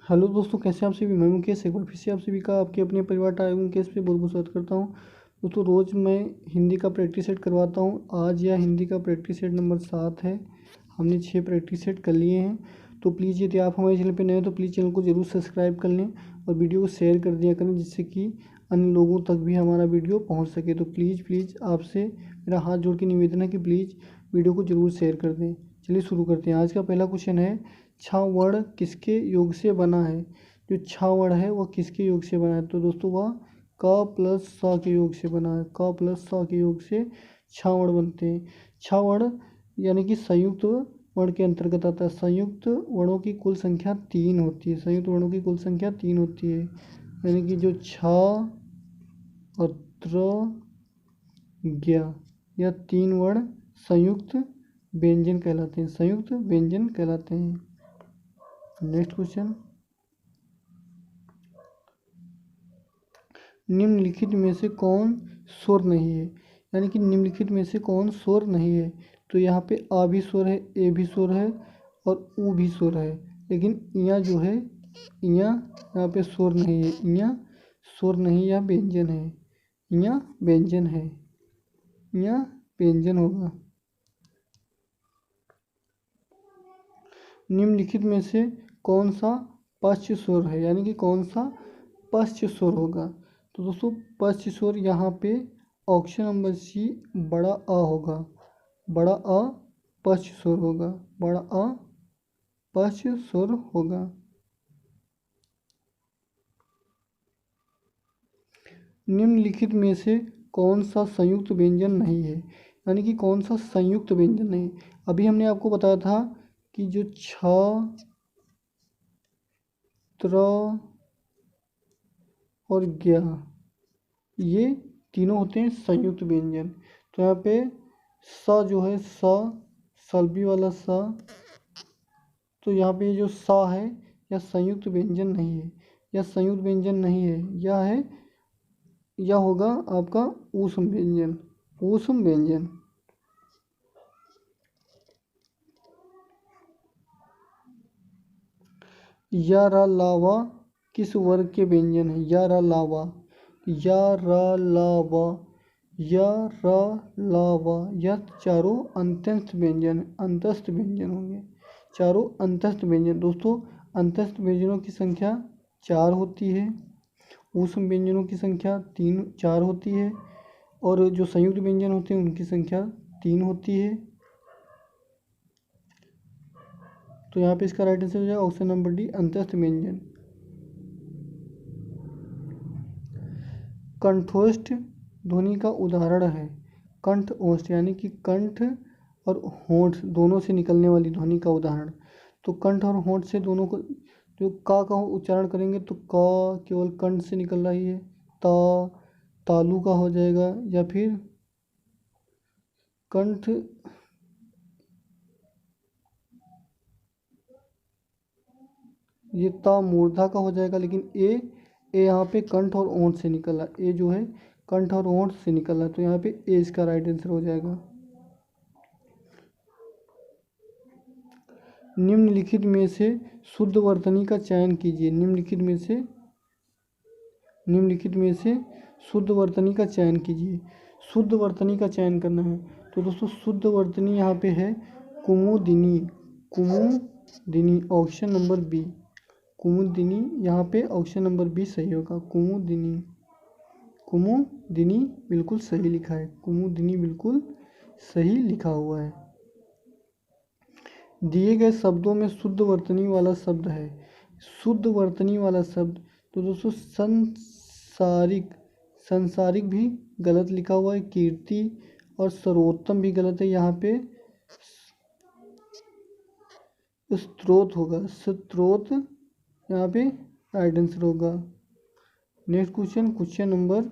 Hello दोस्तों, कैसे आप सभी। मैं मुकेश एक बार फिर से आप सभी का आपके अपने परिवार टाइम मुकेश पे बहुत बहुत स्वागत करता हूँ। दोस्तों, रोज़ मैं हिंदी का प्रैक्टिस सेट करवाता हूँ। आज यह हिंदी का प्रैक्टिस सेट नंबर 7 है। हमने 6 प्रैक्टिस सेट कर लिए हैं। तो प्लीज़ यदि आप हमारे चैनल पर नए हैं तो प्लीज़ चैनल को ज़रूर सब्सक्राइब कर लें और वीडियो को शेयर कर दिया करें, जिससे कि अन्य लोगों तक भी हमारा वीडियो पहुँच सके। तो प्लीज़ आपसे मेरा हाथ जोड़ के निवेदन है कि प्लीज़ वीडियो को ज़रूर शेयर कर दें। चलिए शुरू करते हैं। आज का पहला क्वेश्चन है, छ वर्ण किसके योग से बना है। जो छ वर्ण है वह किसके योग से बना है। तो दोस्तों वह क प्लस स के योग से बना है। क प्लस स के योग से छ वर्ण बनते हैं। छ वर्ण यानी कि संयुक्त वर्ण के अंतर्गत आता है। संयुक्त वर्णों की कुल संख्या 3 होती है। संयुक्त वर्णों की कुल संख्या 3 होती है, यानी कि जो छ और त्र ज्ञ, यह 3 वर्ण संयुक्त व्यंजन कहलाते हैं। संयुक्त व्यंजन कहलाते हैं। नेक्स्ट क्वेश्चन, निम्नलिखित में से कौन स्वर नहीं है। यानी कि निम्नलिखित में से कौन स्वर नहीं है। तो यहाँ पे आ भी स्वर है, ए भी स्वर है और ऊ भी स्वर है, लेकिन इया जो है, इया यहाँ पे स्वर नहीं है। इया स्वर नहीं, यह व्यंजन है। इया व्यंजन है, इया व्यंजन होगा। निम्नलिखित में से कौन सा पश्च स्वर है, यानी कि कौन सा पश्च स्वर होगा। तो दोस्तों पश्च स्वर यहाँ पे ऑप्शन नंबर सी बड़ा अ होगा। बड़ा अ पश्च स्वर होगा। बड़ा अ पश्च स्वर होगा। निम्नलिखित में से कौन सा संयुक्त व्यंजन नहीं है, यानी कि कौन सा संयुक्त व्यंजन नहीं। अभी हमने आपको बताया था कि जो छ, त्र और ज्ञ, ये तीनों होते हैं संयुक्त व्यंजन। तो यहाँ पे स जो है, सल्बी वाला स, तो यहाँ पे जो सा है यह संयुक्त व्यंजन नहीं है। यह संयुक्त व्यंजन नहीं है, यह है, यह होगा आपका ऊष्म व्यंजन। ऊष्म व्यंजन। या रा लावा किस वर्ग के व्यंजन है। या रा लावा, या रा लावा, या रा लावा, यह चारों अंतस्थ व्यंजन, अंतस्थ व्यंजन होंगे। चारों अंतस्थ व्यंजन। दोस्तों अंतस्थ व्यंजनों की संख्या 4 होती है। ऊष्म व्यंजनों की संख्या 4 होती है, और जो संयुक्त व्यंजन होते हैं उनकी संख्या 3 होती है। तो यहाँ पे इसका राइट आंसर हो जाएगा ऑप्शन नंबर डी, अंतस्थ व्यंजन। कंठोष्ठ ध्वनि का उदाहरण है। कंठ ओष्ठ यानी कि कंठ और होंठ दोनों से निकलने वाली ध्वनि का उदाहरण। तो कंठ और होंठ से दोनों को, जो का उच्चारण करेंगे तो का केवल कंठ से निकल रही है। तालु का हो जाएगा, या फिर कंठ, ये ता मूर्धा का हो जाएगा। लेकिन ए यहाँ पे कंठ और ओंठ से निकला। ए जो है कंठ और ओंठ से निकला, तो यहाँ पे ए इसका राइट आंसर हो जाएगा। निम्नलिखित में से शुद्ध वर्तनी का चयन कीजिए। निम्नलिखित में से शुद्ध वर्तनी का चयन कीजिए। शुद्ध वर्तनी का चयन करना है। तो दोस्तों शुद्ध वर्तनी यहाँ पे है कुमुदिनी। कुमुदिनी ऑप्शन नंबर बी। कुमुदिनी, यहाँ पे ऑप्शन नंबर बी सही होगा। कुमुदिनी, कुमुदिनी बिल्कुल सही लिखा है। कुमुदिनी बिल्कुल सही लिखा हुआ है। दिए गए शब्दों में शुद्ध वर्तनी वाला शब्द है। शुद्ध वर्तनी वाला शब्द, तो दोस्तों संसारिक भी गलत लिखा हुआ है। कीर्ति और सर्वोत्तम भी गलत है। यहाँ पे स्त्रोत होगा। स्त्रोत यहाँ पे राइट आंसर होगा। Next question, question number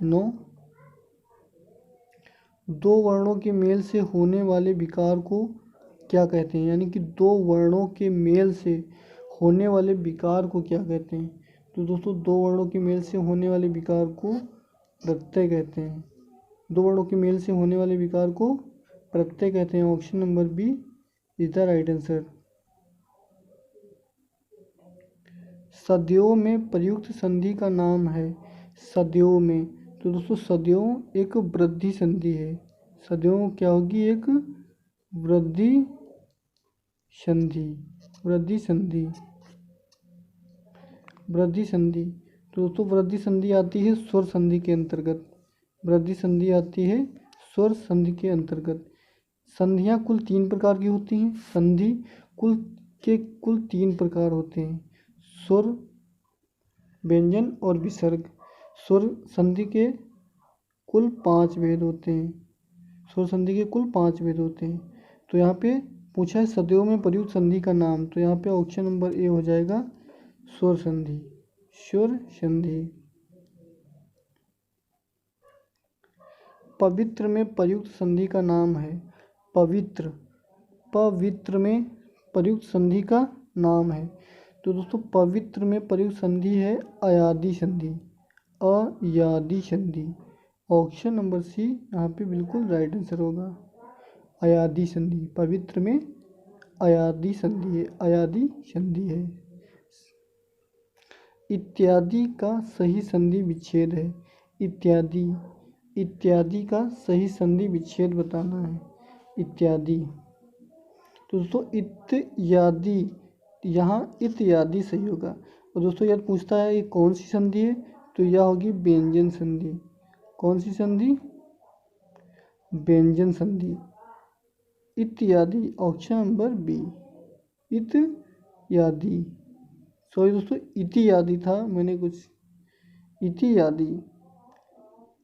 9। दो वर्णों के मेल से होने वाले विकार को क्या कहते हैं। यानी कि दो वर्णों के मेल से होने वाले विकार को क्या कहते हैं। तो दोस्तों दो वर्णों के मेल से होने वाले विकार को प्रत्यय कहते हैं। दो वर्णों के मेल से होने वाले विकार को प्रत्यय कहते हैं। Option number B is the right answer. सदियों में प्रयुक्त संधि का नाम है। सदियों में, तो दोस्तों सदियों एक वृद्धि संधि है। सदियों क्या होगी, एक वृद्धि संधि। वृद्धि संधि, वृद्धि संधि। तो दोस्तों वृद्धि संधि आती है स्वर संधि के अंतर्गत। वृद्धि संधि आती है स्वर संधि के अंतर्गत। संधियाँ कुल 3 प्रकार की होती हैं। संधि कुल 3 प्रकार होते हैं, स्वर, व्यंजन और विसर्ग। स्वर संधि के कुल 5 भेद होते हैं। स्वर संधि के कुल 5 भेद होते हैं। तो यहाँ पे पूछा है सदियों में प्रयुक्त संधि का नाम, तो यहाँ पे ऑप्शन नंबर ए हो जाएगा स्वर संधि। स्वर संधि। पवित्र में प्रयुक्त संधि का नाम है। पवित्र, पवित्र में प्रयुक्त संधि का नाम है। तो दोस्तों पवित्र में प्रयुक्त संधि है अयादि संधि। अयादि संधि। ऑप्शन नंबर सी यहाँ पे बिल्कुल राइट आंसर होगा। अयादि संधि, पवित्र में अयादि संधि है, अयादि संधि है। इत्यादि का सही संधि विच्छेद है। इत्यादि, इत्यादि का सही संधि विच्छेद बताना है। इत्यादि, तो दोस्तों इत्यादि, यहाँ इत्यादि सही होगा। और दोस्तों यह पूछता है ये कौन सी संधि है, तो यह होगी व्यंजन संधि। कौन सी संधि, व्यंजन संधि। इत्यादि, ऑप्शन नंबर बी, इत्यादि। सॉरी दोस्तों इत्यादि था, मैंने कुछ इत्यादि,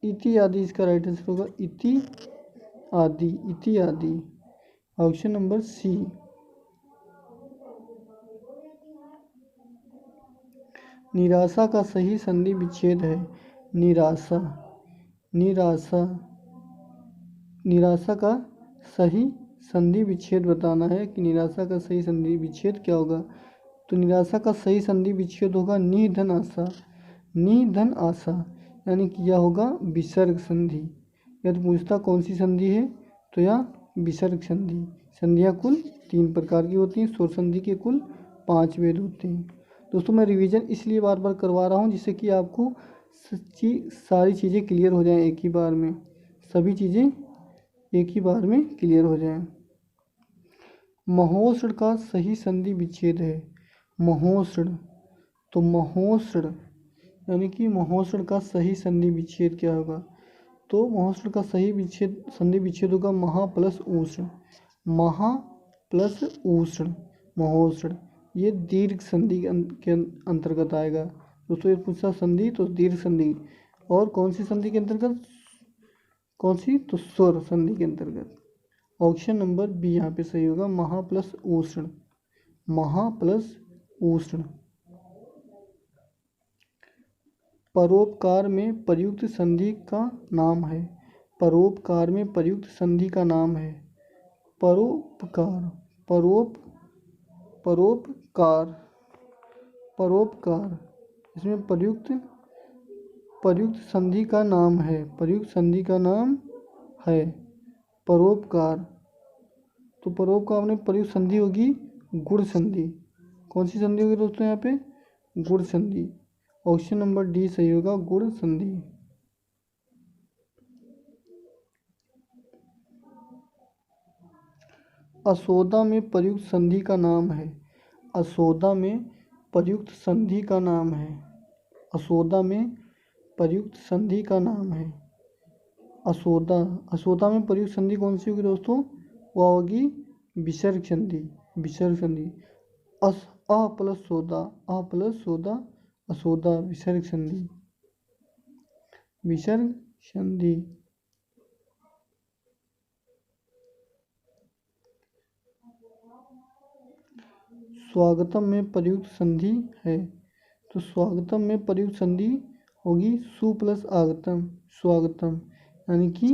इत्यादि इसका राइट आंसर होगा। इत्यादि, इत्यादि, ऑप्शन नंबर सी। निराशा का सही संधि विच्छेद है। निराशा, निराशा, निराशा का सही संधि विच्छेद बताना है कि निराशा का सही संधि विच्छेद क्या होगा। तो निराशा का सही संधि विच्छेद होगा निधन आशा। निधन आशा, यानी कि यह होगा विसर्ग संधि। यदि पूछता कौन सी संधि है, तो यह विसर्ग संधि। संधियाँ कुल 3 प्रकार की होती हैं। स्वर संधि के कुल 5 भेद होते हैं। दोस्तों मैं रिवीजन इसलिए बार बार करवा रहा हूँ जिससे कि आपको सारी चीज़ें क्लियर हो जाएं एक ही बार में। सभी चीज़ें एक ही बार में क्लियर हो जाएं। महोष्ण का सही संधि विच्छेद है। महोष्ण, तो महोष्ण यानी कि महोष्ण का सही संधि विच्छेद क्या होगा, तो महोष्ण का सही विच्छेद संधि विच्छेद होगा महा प्लस उष्ण। महा प्लस उष्ण, महोष्ण, ये दीर्घ संधि के अंतर्गत आएगा। दोस्तों ये पूछा संधि तो दीर्घ संधि, और कौन सी संधि के अंतर्गत, कौन सी, तो स्वर संधि के अंतर्गत। ऑप्शन नंबर बी यहाँ पे सही होगा, महा प्लस उष्ण। महा प्लस उष्ण। परोपकार में प्रयुक्त संधि का नाम है। परोपकार में प्रयुक्त संधि का नाम है। परोपकार, परोपकार, परोपकार, इसमें प्रयुक्त संधि का नाम है। प्रयुक्त संधि का नाम है परोपकार। तो परोपकार में प्रयुक्त संधि होगी गुण संधि। कौन सी संधि होगी दोस्तों यहाँ पे, गुण संधि। ऑप्शन नंबर डी सही होगा, गुण संधि। असोदा में प्रयुक्त संधि का नाम है। असोदा में प्रयुक्त संधि का नाम है। असोदा में प्रयुक्त संधि का नाम है। असोदा, असोदा में प्रयुक्त संधि कौन सी होगी दोस्तों, वह होगी विसर्ग संधि। विसर्ग संधि। अ प्लस सोदा, अ प्लस सोदा, असोदा, विसर्ग संधि। विसर्ग संधि। स्वागतम में प्रयुक्त संधि है। तो स्वागतम में प्रयुक्त संधि होगी सु प्लस आगतम, स्वागतम, यानी कि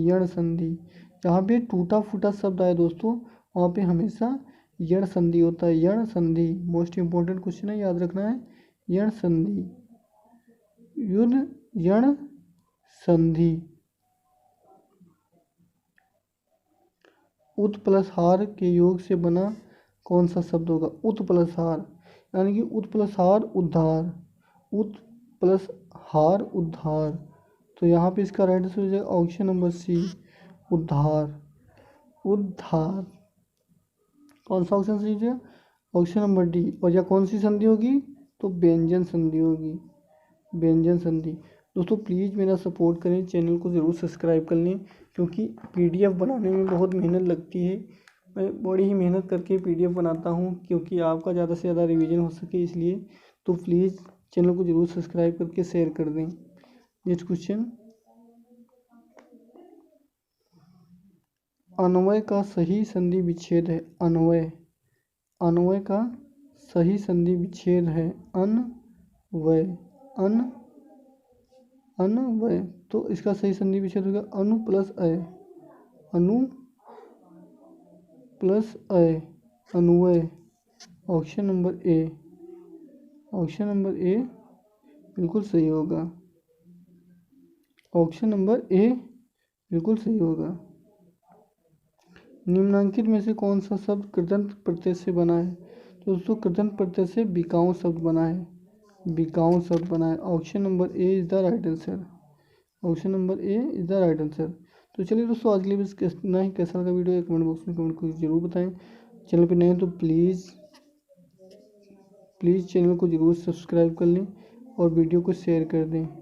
यण संधि। जहाँ पे टूटा फूटा शब्द आए दोस्तों, वहाँ पे हमेशा यण संधि होता है। यण संधि मोस्ट इम्पोर्टेंट क्वेश्चन है, याद रखना है। यण संधि, युद्ध यण संधि। उत प्लस हार के योग से बना कौन सा शब्द होगा। उत प्लस हार, यानी कि उत प्लस हार उद्धार, उत प्लस हार उद्धार। तो यहाँ पे इसका राइट आंसर हो जाएगा ऑप्शन नंबर सी, उद्धार, उद्धार। कौन सा ऑप्शन सही है? Option number D. और यह कौन सी संधि होगी? तो व्यंजन संधि होगी, व्यंजन संधि। दोस्तों प्लीज़ मेरा सपोर्ट करें, चैनल को ज़रूर सब्सक्राइब कर लें, क्योंकि पीडीएफ बनाने में बहुत मेहनत लगती है। मैं बड़ी ही मेहनत करके पीडीएफ बनाता हूं, क्योंकि आपका ज़्यादा से ज़्यादा रिवीजन हो सके, इसलिए। तो प्लीज़ चैनल को ज़रूर सब्सक्राइब करके शेयर कर दें। नेक्स्ट क्वेश्चन, अन्वय का सही संधि विच्छेद है। अन्वय, अन्वय का सही संधि विच्छेद है अन्वय, अन्वय। तो इसका सही संधि विच्छेद होगा अनु प्लस अय, अनु प्लस अय, अन्वय। Option number A, option number A बिल्कुल सही होगा, ऑप्शन नंबर ए बिल्कुल सही होगा। निम्नांकित में से कौन सा शब्द कृदंत प्रत्यय से बना है? तो दोस्तों कृदंत प्रत्यय से बिकाऊ शब्द बना है, बिकाऊ शब्द बना है। Option number A is the right answer, option number A is the right answer. तो चलिए दोस्तों आज के लिए बस इतना ही। कैसा लगा वीडियो कमेंट बॉक्स में कमेंट करके जरूर बताएं। चैनल पर नए हैं तो प्लीज़ चैनल को ज़रूर सब्सक्राइब कर लें और वीडियो को शेयर कर दें।